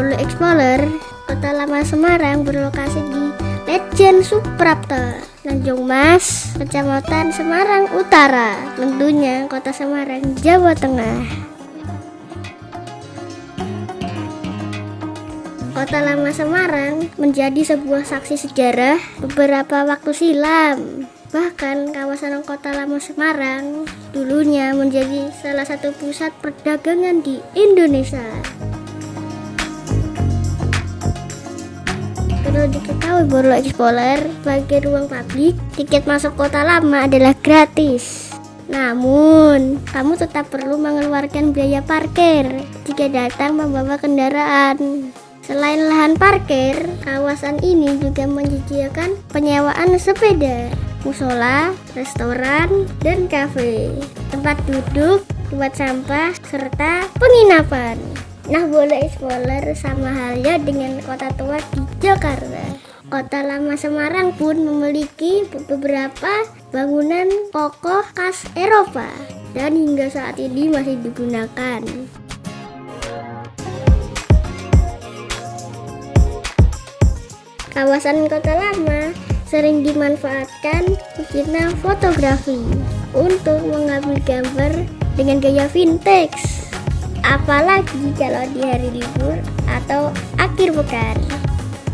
Bolo Explorer, Kota Lama Semarang berlokasi di Lejen Suprapto, Tanjung Mas, Kecamatan Semarang Utara, tentunya Kota Semarang, Jawa Tengah. Kota Lama Semarang menjadi sebuah saksi sejarah beberapa waktu silam. Bahkan kawasan Kota Lama Semarang dulunya menjadi salah satu pusat perdagangan di Indonesia. Perlu diketahui Bolo Explorer sebagai ruang publik, tiket masuk Kota Lama adalah gratis. Namun, kamu tetap perlu mengeluarkan biaya parkir jika datang membawa kendaraan. Selain lahan parkir, kawasan ini juga menyediakan penyewaan sepeda, musola, restoran, dan kafe, tempat duduk, tempat sampah, serta penginapan. Nah, Bolo Explorer sama halnya dengan kota tua di Jakarta. Kota Lama Semarang pun memiliki beberapa bangunan kokoh khas Eropa dan hingga saat ini masih digunakan. Kawasan Kota Lama sering dimanfaatkan pecinta fotografi untuk mengambil gambar dengan gaya vintage. Apalagi kalau di hari libur atau akhir pekan.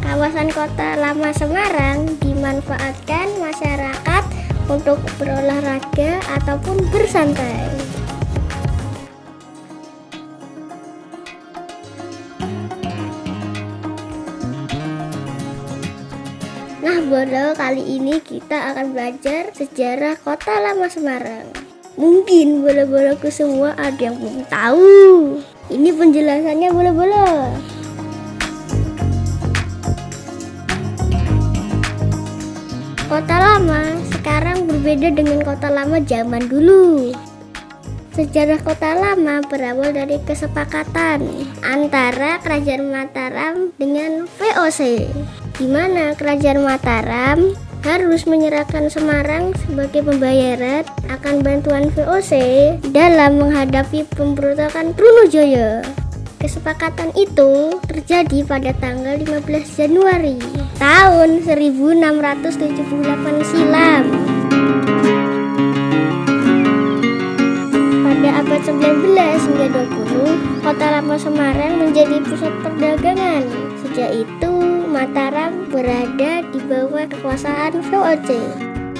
Kawasan Kota Lama Semarang dimanfaatkan masyarakat untuk berolahraga ataupun bersantai. Nah, Bolo, kali ini kita akan belajar sejarah Kota Lama Semarang. Mungkin bolo-boloku semua ada yang belum tahu. Ini penjelasannya bolo-bolo. Kota Lama sekarang berbeda dengan Kota Lama zaman dulu. Sejarah Kota Lama berawal dari kesepakatan antara Kerajaan Mataram dengan VOC, di mana Kerajaan Mataram harus menyerahkan Semarang sebagai pembayaran akan bantuan VOC dalam menghadapi pemberontakan Trunojoyo. Kesepakatan itu terjadi pada tanggal 15 Januari tahun 1678 silam. Pada abad 19 hingga 20, Kota Lama Semarang menjadi pusat perdagangan. Sejak itu, Mataram berada di bawah kekuasaan VOC.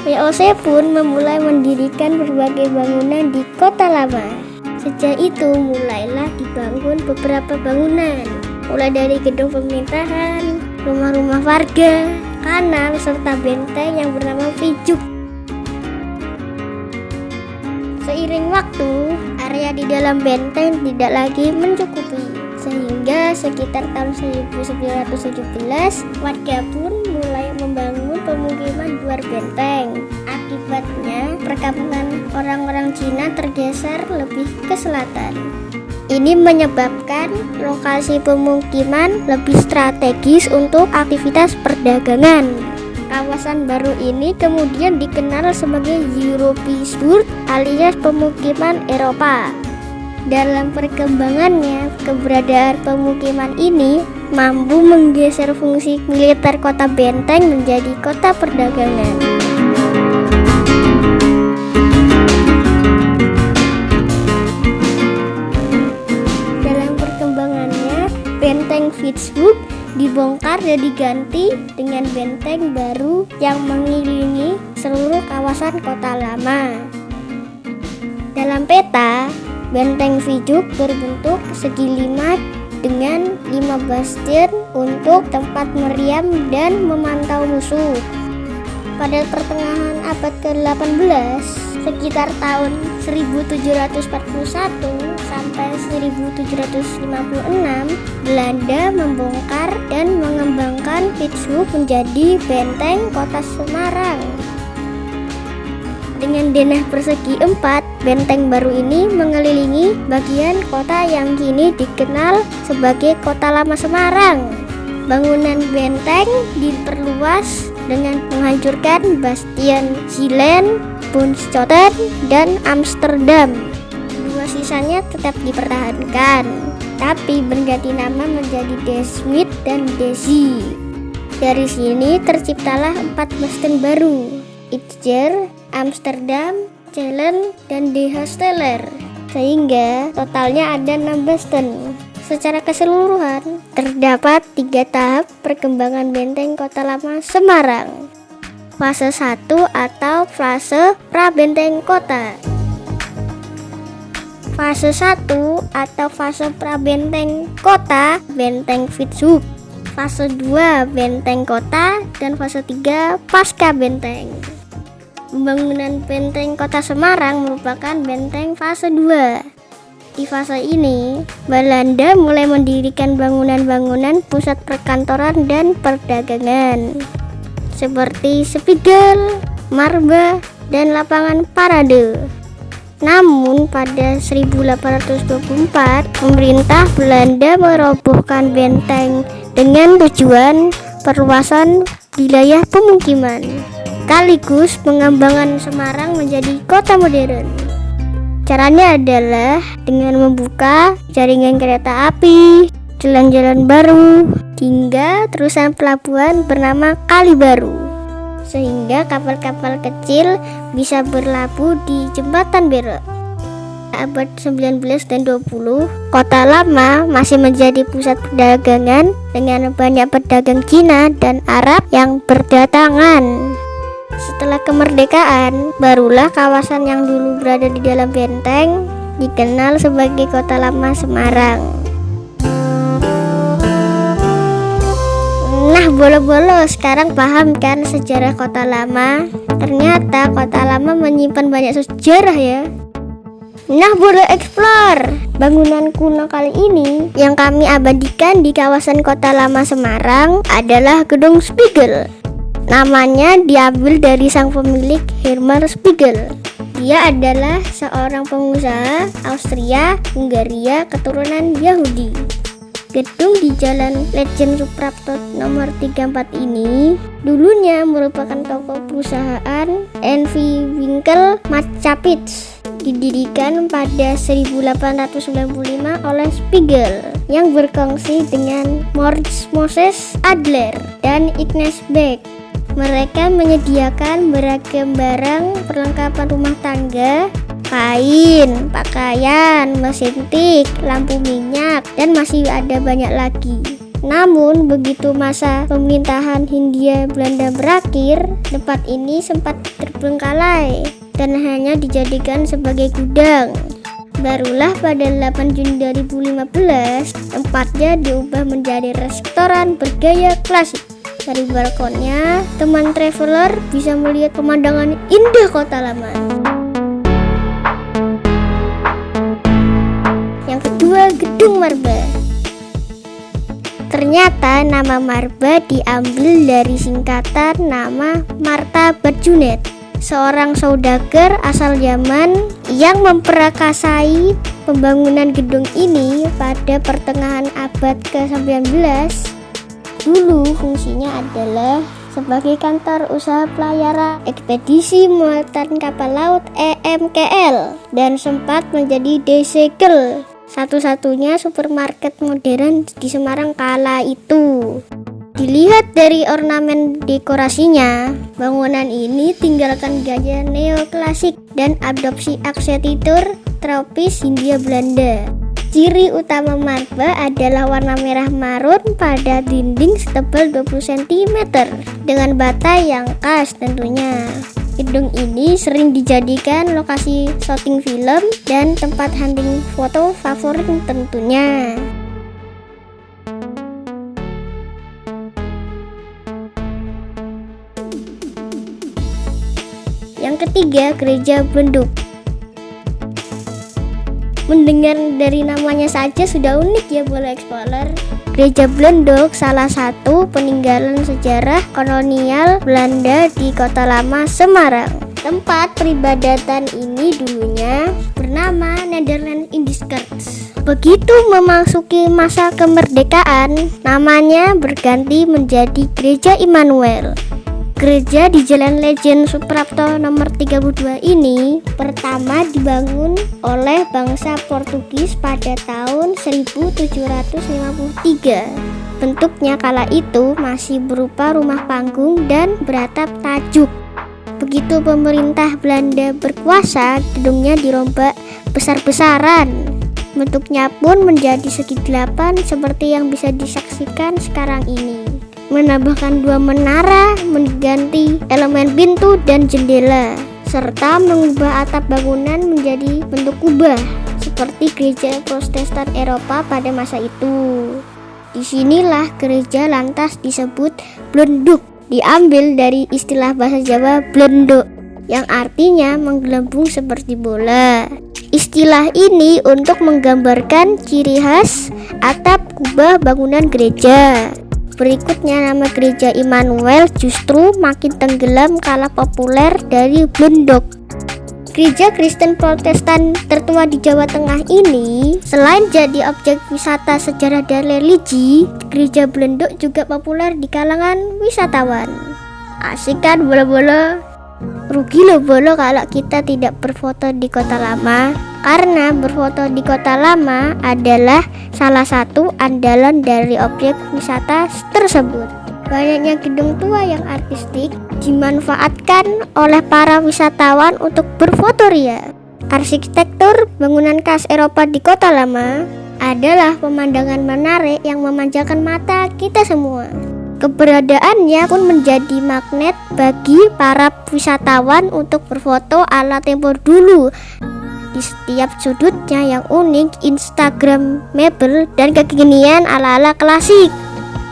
VOC pun memulai mendirikan berbagai bangunan di Kota Lama. Sejak itu mulailah dibangun beberapa bangunan, mulai dari gedung pemerintahan, rumah-rumah warga, kanal, serta benteng yang bernama Vijuk. Seiring waktu, area di dalam benteng tidak lagi mencukupi, sehingga sekitar tahun 1917 warga pun mulai membangun pemukiman luar benteng. Akibatnya perkampungan orang-orang Cina tergeser lebih ke selatan. Ini menyebabkan lokasi pemukiman lebih strategis untuk aktivitas perdagangan. Kawasan baru ini kemudian dikenal sebagai Europeesburg alias pemukiman Eropa. Dalam perkembangannya, keberadaan pemukiman ini mampu menggeser fungsi militer kota benteng menjadi kota perdagangan. Dalam perkembangannya, benteng Vicksburg dibongkar dan diganti dengan benteng baru yang mengelilingi seluruh kawasan Kota Lama. Dalam peta, benteng Vijuk berbentuk segi 5 dengan 5 bastion untuk tempat meriam dan memantau musuh. Pada pertengahan abad ke-18, sekitar tahun 1741 sampai 1756, Belanda membongkar dan mengembangkan Vicksburg menjadi benteng kota Semarang. Dengan denah persegi 4, benteng baru ini mengelilingi bagian kota yang kini dikenal sebagai Kota Lama Semarang. Bangunan benteng diperluas dengan menghancurkan bastion Zielen, Bunschoten, dan Amsterdam. Dua sisanya tetap dipertahankan. tapi berganti nama menjadi De Smet dan Desi. Dari sini terciptalah 4 Basten baru, Itzer, Amsterdam, Cellen, dan De Hosteler, sehingga totalnya ada 6 Basten. Secara keseluruhan, terdapat 3 tahap perkembangan benteng Kota Lama Semarang. Fase 1 atau fase pra-benteng kota. Fase 1 atau fase pra-benteng kota, Benteng Fitzhugh. Fase 2 benteng kota, dan fase 3 pasca benteng. Pembangunan benteng Kota Semarang merupakan benteng fase 2. Di fase ini, Belanda mulai mendirikan bangunan-bangunan pusat perkantoran dan perdagangan seperti Spiegel, Marba, dan lapangan parade. Namun pada 1824, pemerintah Belanda merobohkan benteng dengan tujuan perluasan wilayah pemukiman, sekaligus mengembangkan Semarang menjadi kota modern. Caranya adalah dengan membuka jaringan kereta api, jalan-jalan baru, hingga terusan pelabuhan bernama Kali Baru, sehingga kapal-kapal kecil bisa berlabuh di Jembatan Berek. Abad 19 dan 20, Kota Lama masih menjadi pusat perdagangan dengan banyak pedagang Cina dan Arab yang berdatangan. Setelah kemerdekaan, barulah kawasan yang dulu berada di dalam benteng dikenal sebagai Kota Lama Semarang. Nah, bolo-bolo, sekarang paham kan sejarah Kota Lama? Ternyata Kota Lama menyimpan banyak sejarah ya. Nah, Bolo Explore, bangunan kuno kali ini yang kami abadikan di kawasan Kota Lama Semarang adalah Gedung Spiegel. Namanya diambil dari sang pemilik, Hermann Spiegel. Dia adalah seorang pengusaha Austria Hungaria keturunan Yahudi. Gedung di Jalan Lejen Suprapto nomor 34 ini dulunya merupakan toko perusahaan N.V. Winkel Macapitz. Didirikan pada 1895 oleh Spiegel yang berkongsi dengan Moritz Moses Adler dan Ignaz Beck. Mereka menyediakan beragam barang perlengkapan rumah tangga, kain, pakaian, mesin tik, lampu minyak, dan masih ada banyak lagi. Namun begitu masa pemerintahan Hindia Belanda berakhir, tempat ini sempat terbengkalai dan hanya dijadikan sebagai gudang. Barulah pada 8 Juni 2015, tempatnya diubah menjadi restoran bergaya klasik. Dari balkonnya, teman traveler bisa melihat pemandangan indah Kota Lama. Yang kedua, Gedung Marba. Ternyata nama Marba diambil dari singkatan nama Martha Berjunet, seorang saudagar asal Yaman yang memperakasai pembangunan gedung ini pada pertengahan abad ke-19. Dulu fungsinya adalah sebagai kantor usaha pelayaran ekspedisi muatan kapal laut EMKL dan sempat menjadi De Segel, satu-satunya supermarket modern di Semarang kala itu. Dilihat dari ornamen dekorasinya, bangunan ini tinggalkan gaya neoklasik dan adopsi arsitektur tropis Hindia Belanda. Ciri utama Marba adalah warna merah marun pada dinding setebal 20 cm dengan bata yang khas tentunya. Gedung ini sering dijadikan lokasi syuting film dan tempat hunting foto favorit tentunya. Yang ketiga, Gereja Blenduk. Mendengar dari namanya saja sudah unik ya Bolo Explorer. Gereja Blenduk salah satu peninggalan sejarah kolonial Belanda di Kota Lama Semarang. Tempat peribadatan ini dulunya bernama Nederland in Diskerts. Begitu memasuki masa kemerdekaan, namanya berganti menjadi Gereja Immanuel. Gereja di Jalan Lejen Suprapto nomor 32 ini pertama dibangun oleh bangsa Portugis pada tahun 1753. Bentuknya kala itu masih berupa rumah panggung dan beratap tajuk. Begitu pemerintah Belanda berkuasa, gedungnya dirombak besar-besaran. Bentuknya pun menjadi segi 8 seperti yang bisa disaksikan sekarang ini. Menambahkan 2 menara, mengganti elemen pintu dan jendela, serta mengubah atap bangunan menjadi bentuk kubah seperti gereja Protestan Eropa pada masa itu. Disinilah gereja lantas disebut blenduk, diambil dari istilah bahasa Jawa blenduk yang artinya menggelembung seperti bola. Istilah ini untuk menggambarkan ciri khas atap kubah bangunan gereja. Berikutnya nama gereja Immanuel justru makin tenggelam kalah populer dari blenduk. Gereja Kristen Protestan tertua di Jawa Tengah ini selain jadi objek wisata sejarah dan religi, gereja blenduk juga populer di kalangan wisatawan. Asik kan bolo-bolo? Rugi loh bolo kalau kita tidak berfoto di Kota Lama, karena berfoto di Kota Lama adalah salah satu andalan dari objek wisata tersebut. Banyaknya gedung tua yang artistik dimanfaatkan oleh para wisatawan untuk berfoto ria. Arsitektur bangunan khas Eropa di Kota Lama adalah pemandangan menarik yang memanjakan mata kita semua. Keberadaannya pun menjadi magnet bagi para wisatawan untuk berfoto ala tempo dulu. Di setiap sudutnya yang unik, instagramable dan kekinian ala-ala klasik.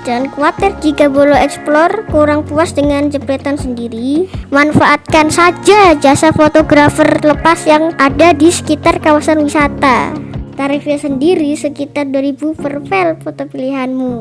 Jangan khawatir jika Bolo Explore kurang puas dengan jepretan sendiri. Manfaatkan saja jasa fotografer lepas yang ada di sekitar kawasan wisata. Tarifnya sendiri sekitar 2.000 per file foto pilihanmu.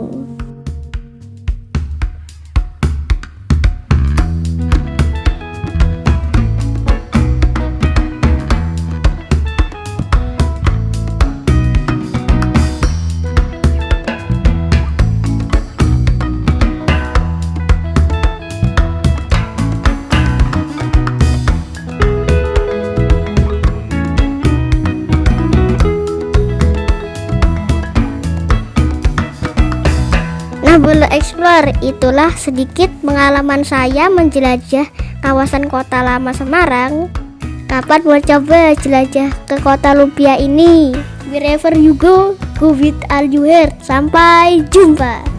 Bolo Explore, itulah sedikit pengalaman saya menjelajah kawasan Kota Lama Semarang. Kapan mau coba jelajah ke Kota Lumpia ini? Wherever you go, go with all you heard. Sampai jumpa.